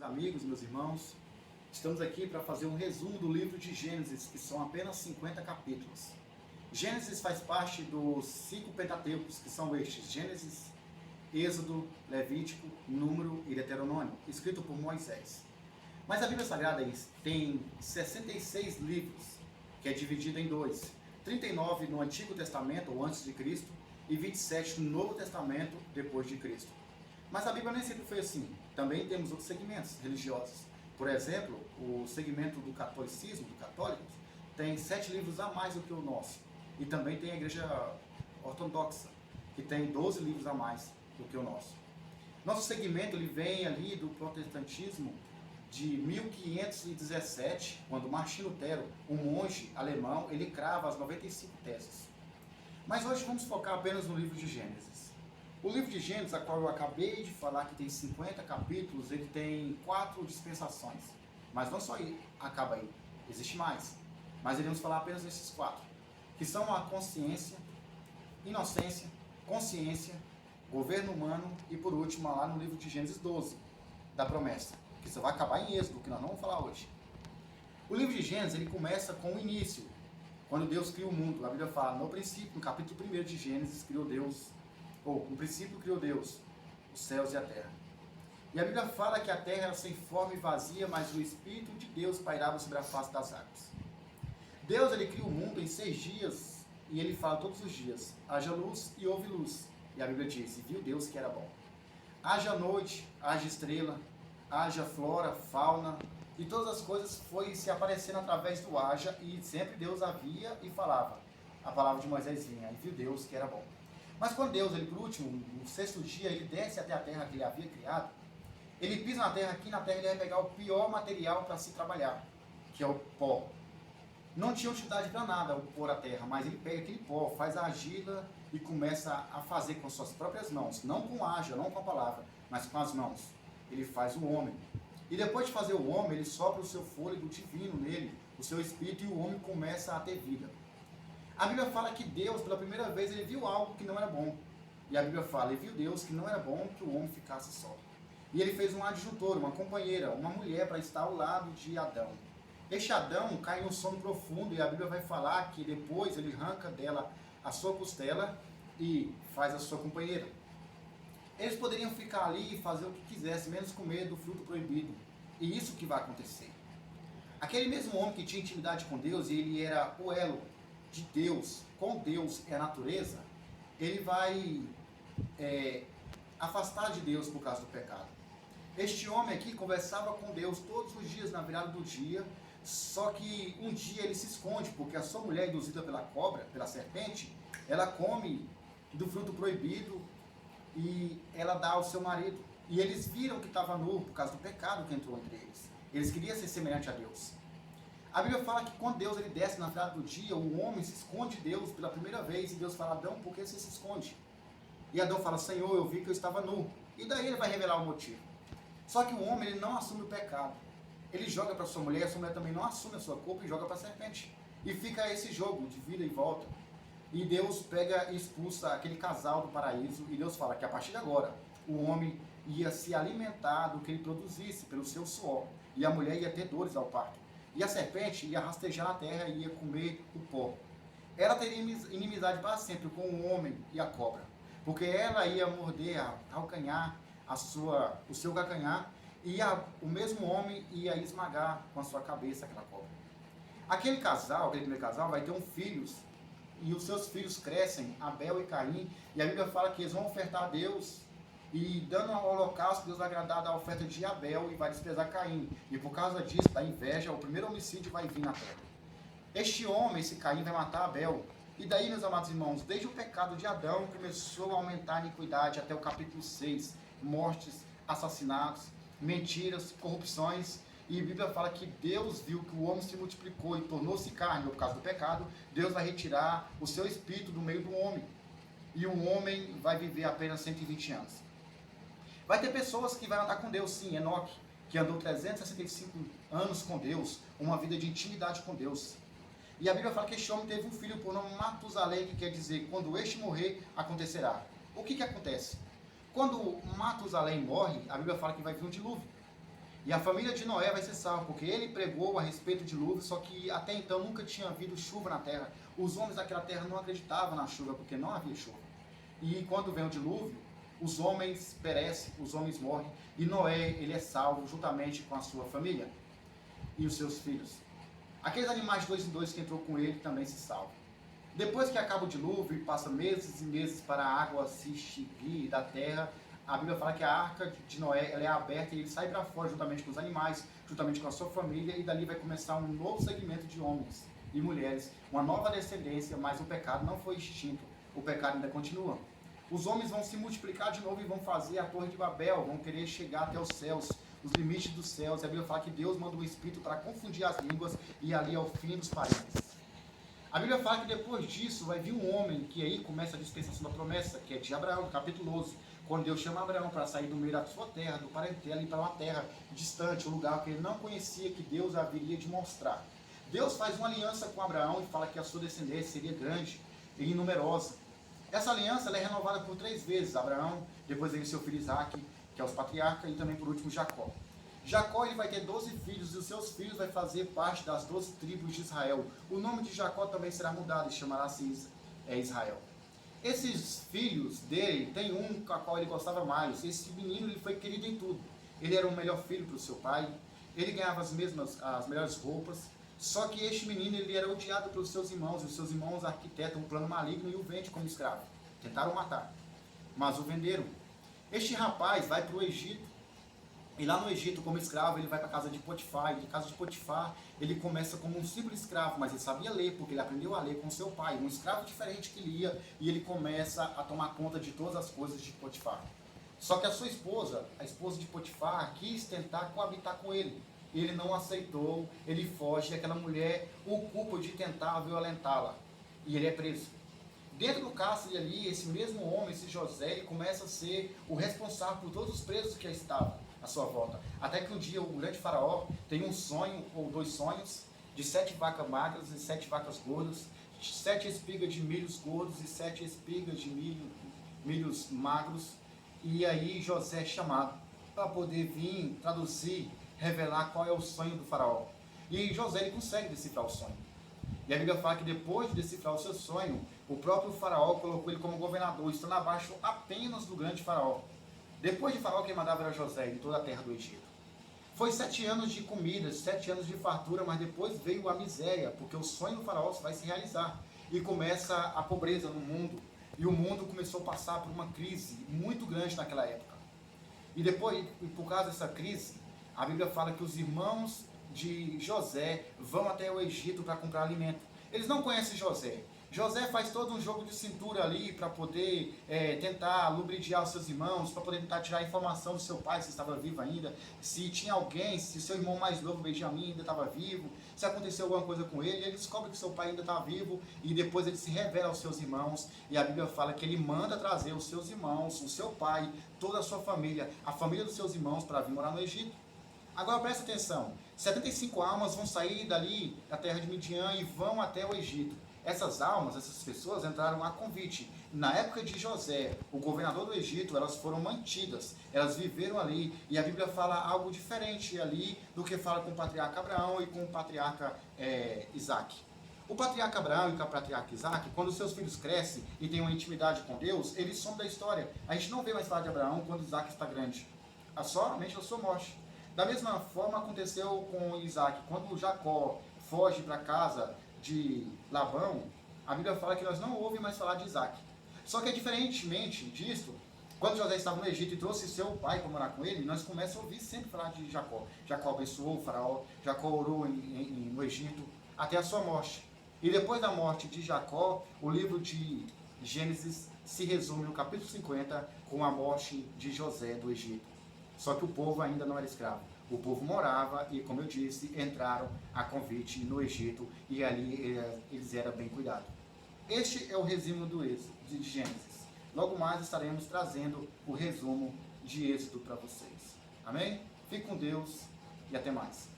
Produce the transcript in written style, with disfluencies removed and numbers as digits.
amigos, meus irmãos. Estamos aqui para fazer um resumo do livro de Gênesis, que são apenas 50 capítulos. Gênesis faz parte dos 5 Pentateucos, que são estes: Gênesis, Êxodo, Levítico, Número e Deuteronômio, escrito por Moisés. Mas a Bíblia Sagrada tem 66 livros, que é dividida em dois: 39 no Antigo Testamento, ou antes de Cristo, e 27 no Novo Testamento, depois de Cristo. Mas a Bíblia nem sempre foi assim. Também temos outros segmentos religiosos. Por exemplo, o segmento do catolicismo, do católicos, tem 7 livros a mais do que o nosso. E também tem a igreja ortodoxa, que tem 12 livros a mais do que o nosso. Nosso segmento ele vem ali do protestantismo de 1517, quando Martim Lutero, um monge alemão, ele crava as 95 teses. Mas hoje vamos focar apenas no livro de Gênesis. O livro de Gênesis, a qual eu acabei de falar que tem 50 capítulos, ele tem 4 dispensações. Mas não só aí, acaba aí, existe mais. Mas iremos falar apenas desses 4, que são a consciência, inocência, consciência, governo humano e por último lá no livro de Gênesis 12, da promessa, que só vai acabar em Êxodo, que nós não vamos falar hoje. O livro de Gênesis ele começa com o início, quando Deus cria o mundo. A Bíblia fala, no princípio, no capítulo 1 de Gênesis, criou Deus. No princípio criou Deus os céus e a terra. E a Bíblia fala que a terra era sem forma e vazia, mas o Espírito de Deus pairava sobre a face das águas. Deus ele cria o mundo em 6 dias e ele fala todos os dias: haja luz e houve luz. E a Bíblia diz: e viu Deus que era bom. Haja noite, haja estrela, haja flora, fauna, e todas as coisas foi se aparecendo através do haja, e sempre Deus havia e falava. A palavra de Moisés vinha: e viu Deus que era bom. Mas quando Deus, ele por último, no 6º dia, ele desce até a terra que ele havia criado, ele pisa na terra, aqui na terra ele vai pegar o pior material para se trabalhar, que é o pó. Não tinha utilidade para nada o pôr a terra, mas ele pega aquele pó, faz a argila e começa a fazer com suas próprias mãos, não com haja, não com a palavra, mas com as mãos. Ele faz o homem. E depois de fazer o homem, ele sopra o seu fôlego divino nele, o seu espírito, e o homem começa a ter vida. A Bíblia fala que Deus, pela primeira vez, ele viu algo que não era bom. E a Bíblia fala, ele viu Deus que não era bom que o homem ficasse só. E ele fez um adjuntor, uma companheira, uma mulher para estar ao lado de Adão. Este Adão cai em um sono profundo e a Bíblia vai falar que depois ele arranca dela a sua costela e faz a sua companheira. Eles poderiam ficar ali e fazer o que quisessem, menos comer do fruto proibido. E isso que vai acontecer. Aquele mesmo homem que tinha intimidade com Deus, e ele era o elo de Deus, com Deus é a natureza, ele vai afastar de Deus por causa do pecado. Este homem aqui conversava com Deus todos os dias na virada do dia, só que um dia ele se esconde, porque a sua mulher, induzida pela cobra, pela serpente, ela come do fruto proibido e ela dá ao seu marido. E eles viram que estava nu por causa do pecado que entrou entre eles. Eles queriam ser semelhante a Deus. A Bíblia fala que quando Deus ele desce na virada do dia, o homem se esconde de Deus pela primeira vez, e Deus fala: Adão, por que você se esconde? E Adão fala: Senhor, eu vi que eu estava nu. E daí ele vai revelar o motivo. Só que o homem ele não assume o pecado. Ele joga para sua mulher, a sua mulher também não assume a sua culpa e joga para a serpente. E fica esse jogo de vida e volta. E Deus pega e expulsa aquele casal do paraíso, e Deus fala que a partir de agora, o homem ia se alimentar do que ele produzisse pelo seu suor, e a mulher ia ter dores ao parto. E a serpente ia rastejar na terra e ia comer o pó. Ela teria inimizade para sempre com o homem e a cobra, porque ela ia morder, calcanhar o seu calcanhar, e o mesmo homem ia esmagar com a sua cabeça aquela cobra. Aquele primeiro casal, vai ter filhos, e os seus filhos crescem, Abel e Caim, e a Bíblia fala que eles vão ofertar a Deus, e dando ao holocausto, Deus vai agradar da oferta de Abel e vai desprezar Caim. E por causa disso, da inveja, o primeiro homicídio vai vir na terra. Este homem, esse Caim, vai matar Abel. E daí, meus amados irmãos, desde o pecado de Adão, começou a aumentar a iniquidade até o capítulo 6. Mortes, assassinatos, mentiras, corrupções. E a Bíblia fala que Deus viu que o homem se multiplicou e tornou-se carne por causa do pecado. Deus vai retirar o seu espírito do meio do homem. E o homem vai viver apenas 120 anos. Vai ter pessoas que vão andar com Deus, sim. Enoque, que andou 365 anos com Deus, uma vida de intimidade com Deus. E a Bíblia fala que este homem teve um filho por nome Matusalém, que quer dizer, quando este morrer, acontecerá. O que acontece? Quando Matusalém morre, a Bíblia fala que vai vir um dilúvio. E a família de Noé vai ser salva, porque ele pregou a respeito de dilúvio, só que até então nunca tinha havido chuva na terra. Os homens daquela terra não acreditavam na chuva, porque não havia chuva. E quando vem o dilúvio, os homens perecem, os homens morrem, e Noé, ele é salvo juntamente com a sua família e os seus filhos. Aqueles animais de 2 em 2 que entrou com ele também se salvam. Depois que acaba o dilúvio e passa meses e meses para a água se extinguir da terra, a Bíblia fala que a arca de Noé ela é aberta e ele sai para fora juntamente com os animais, juntamente com a sua família, e dali vai começar um novo segmento de homens e mulheres, uma nova descendência, mas o pecado não foi extinto, o pecado ainda continua. Os homens vão se multiplicar de novo e vão fazer a Torre de Babel, vão querer chegar até os céus, os limites dos céus, e a Bíblia fala que Deus manda o Espírito para confundir as línguas, e ali é o fim dos parênteses. A Bíblia fala que depois disso vai vir um homem, que aí começa a dispensação da promessa, que é de Abraão, capítulo 11, quando Deus chama Abraão para sair do meio da sua terra, do parentela, e para uma terra distante, um lugar que ele não conhecia, que Deus haveria de mostrar. Deus faz uma aliança com Abraão e fala que a sua descendência seria grande e numerosa. Essa aliança ela é renovada por 3 vezes, Abraão, depois vem seu filho Isaac, que é os patriarcas, e também por último Jacó. Jacó ele vai ter 12 filhos, e os seus filhos vai fazer parte das 12 tribos de Israel. O nome de Jacó também será mudado e chamará-se Israel. Esses filhos dele, tem um com a qual ele gostava mais. Esse menino ele foi querido em tudo. Ele era o melhor filho para o seu pai, ele ganhava as melhores roupas. Só que este menino ele era odiado pelos seus irmãos, e os seus irmãos arquitetam um plano maligno e o vendem como escravo. Tentaram matar, mas o venderam. Este rapaz vai para o Egito, e lá no Egito, como escravo, ele vai para a casa de Potifar, e de casa de Potifar ele começa como um simples escravo, mas ele sabia ler, porque ele aprendeu a ler com seu pai, um escravo diferente que lia, e ele começa a tomar conta de todas as coisas de Potifar. Só que a sua esposa, a esposa de Potifar, quis tentar coabitar com ele. Ele não aceitou, ele foge, e aquela mulher o culpa de tentar violentá-la, e ele é preso. Dentro do cárcere ali, esse mesmo homem, esse José, ele começa a ser o responsável por todos os presos que estavam à sua volta. Até que um dia o grande faraó tem um sonho, ou 2 sonhos, de 7 vacas magras e 7 vacas gordas, 7 espigas de milhos gordos e 7 espigas de milhos magros. E aí José é chamado para poder vir traduzir, revelar qual é o sonho do faraó. E José ele consegue decifrar o sonho. E a Bíblia fala que depois de decifrar o seu sonho, o próprio faraó colocou ele como governador, estando abaixo apenas do grande faraó. Depois de faraó, quem mandava era José, em toda a terra do Egito. Foi 7 anos de comida, 7 anos de fartura, mas depois veio a miséria, porque o sonho do faraó vai se realizar. E começa a pobreza no mundo. E o mundo começou a passar por uma crise muito grande naquela época. E depois, por causa dessa crise, a Bíblia fala que os irmãos de José vão até o Egito para comprar alimento. Eles não conhecem José. José faz todo um jogo de cintura ali para poder tentar lubridiar os seus irmãos, para poder tentar tirar a informação do seu pai, se estava vivo ainda, se tinha alguém, se seu irmão mais novo, Benjamim, ainda estava vivo, se aconteceu alguma coisa com ele. Ele descobre que seu pai ainda está vivo, e depois ele se revela aos seus irmãos, e a Bíblia fala que ele manda trazer os seus irmãos, o seu pai, toda a sua família, a família dos seus irmãos, para vir morar no Egito. Agora presta atenção, 75 almas vão sair dali da terra de Midian e vão até o Egito. Essas almas, essas pessoas entraram a convite. Na época de José, o governador do Egito, elas foram mantidas, elas viveram ali, e a Bíblia fala algo diferente ali do que fala com o patriarca Abraão e com o patriarca Isaac. O patriarca Abraão e o patriarca Isaac, quando seus filhos crescem e têm uma intimidade com Deus, eles somem da história. A gente não vê mais falar de Abraão quando Isaac está grande, somente a sua morte. Da mesma forma aconteceu com Isaac. Quando Jacó foge para casa de Labão, a Bíblia fala que nós não ouvimos mais falar de Isaac. Só que diferentemente disso, quando José estava no Egito e trouxe seu pai para morar com ele, nós começamos a ouvir sempre falar de Jacó. Jacó abençoou o faraó, Jacó orou no Egito até a sua morte. E depois da morte de Jacó, o livro de Gênesis se resume no capítulo 50 com a morte de José do Egito. Só que o povo ainda não era escravo. O povo morava e, como eu disse, entraram a convite no Egito, e ali eles eram bem cuidados. Este é o resumo do Êxodo, de Gênesis. Logo mais estaremos trazendo o resumo de Êxodo para vocês. Amém? Fique com Deus e até mais.